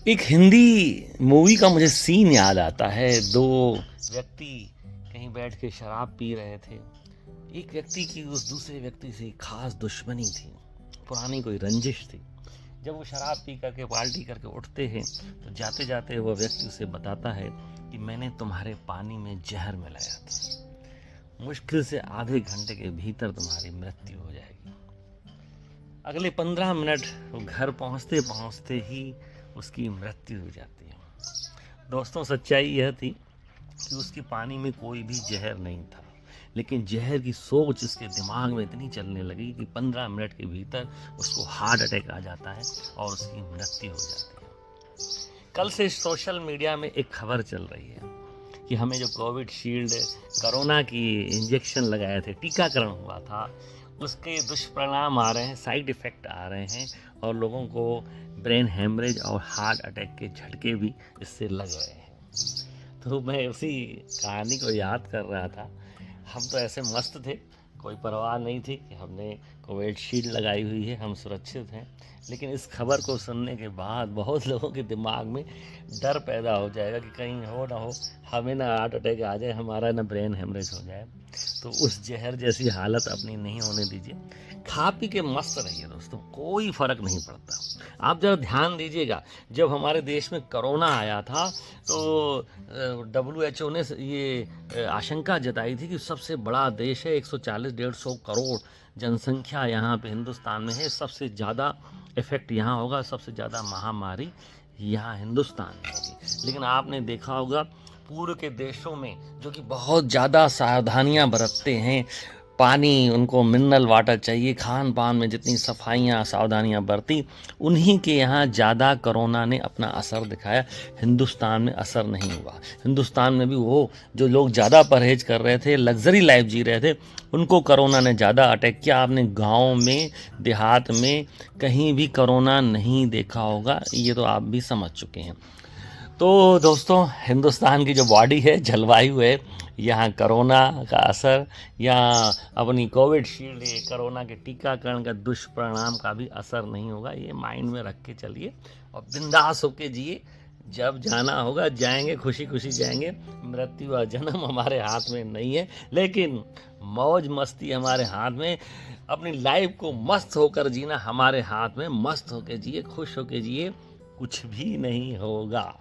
एक हिंदी मूवी का मुझे सीन याद आता है। दो व्यक्ति कहीं बैठ के शराब पी रहे थे। एक व्यक्ति की उस दूसरे व्यक्ति से खास दुश्मनी थी, पुरानी कोई रंजिश थी। जब वो शराब पी करके पार्टी करके उठते हैं तो जाते जाते वो व्यक्ति उसे बताता है कि मैंने तुम्हारे पानी में जहर मिलाया था, मुश्किल से आधे घंटे के भीतर तुम्हारी मृत्यु हो जाएगी। अगले 15 मिनट वो घर पहुंचते पहुंचते ही उसकी मृत्यु हो जाती है। दोस्तों, सच्चाई यह थी कि उसके पानी में कोई भी जहर नहीं था, लेकिन जहर की सोच उसके दिमाग में इतनी चलने लगी कि 15 मिनट के भीतर उसको हार्ट अटैक आ जाता है और उसकी मृत्यु हो जाती है। कल से सोशल मीडिया में एक खबर चल रही है कि हमें जो कोविड शील्ड कोरोना की इंजेक्शन लगाए थे, टीकाकरण हुआ था, उसके दुष्परिणाम आ रहे हैं, साइड इफ़ेक्ट आ रहे हैं और लोगों को ब्रेन हेमरेज और हार्ट अटैक के झटके भी इससे लग रहे हैं। तो मैं उसी कहानी को याद कर रहा था। हम तो ऐसे मस्त थे, कोई परवाह नहीं थी कि हमने कोविड शील्ड लगाई हुई है, हम सुरक्षित हैं। लेकिन इस खबर को सुनने के बाद बहुत लोगों के दिमाग में डर पैदा हो जाएगा कि कहीं हो ना हो हमें ना हार्ट अटैक आ जाए, हमारा ना ब्रेन हेमरेज हो जाए। तो उस जहर जैसी हालत अपनी नहीं होने दीजिए। खा पी के मस्त रहिए दोस्तों, कोई फर्क नहीं पड़ता। आप जरा ध्यान दीजिएगा, जब हमारे देश में कोरोना आया था तो WHO ने ये आशंका जताई थी कि सबसे बड़ा देश है, 140-150 करोड़ जनसंख्या यहाँ पे हिंदुस्तान में है, सबसे ज़्यादा इफेक्ट यहाँ होगा, सबसे ज़्यादा महामारी यहाँ हिंदुस्तान में होगी। लेकिन आपने देखा होगा पूर्व के देशों में जो कि बहुत ज़्यादा सावधानियां बरतते हैं, पानी उनको मिनरल वाटर चाहिए, खान पान में जितनी सफाइयाँ सावधानियां बरती, उन्हीं के यहाँ ज़्यादा कोरोना ने अपना असर दिखाया। हिंदुस्तान में असर नहीं हुआ। हिंदुस्तान में भी वो जो लोग ज़्यादा परहेज कर रहे थे, लग्जरी लाइफ जी रहे थे, उनको कोरोना ने ज़्यादा अटैक किया। आपने गाँव में देहात में कहीं भी कोरोना नहीं देखा होगा, ये तो आप भी समझ चुके हैं। तो दोस्तों, हिंदुस्तान की जो बॉडी है, जलवायु है, यहाँ कोरोना का असर या अपनी कोविड शील्ड, ये कोरोना के टीकाकरण का दुष्परिणाम का भी असर नहीं होगा। ये माइंड में रख के चलिए और बिंदास होके जिए। जब जाना होगा जाएंगे, खुशी खुशी जाएंगे। मृत्यु और जन्म हमारे हाथ में नहीं है, लेकिन मौज मस्ती हमारे हाथ में। अपनी लाइफ को मस्त होकर जीना हमारे हाथ में। मस्त होके जिए, खुश होके जिए, कुछ भी नहीं होगा।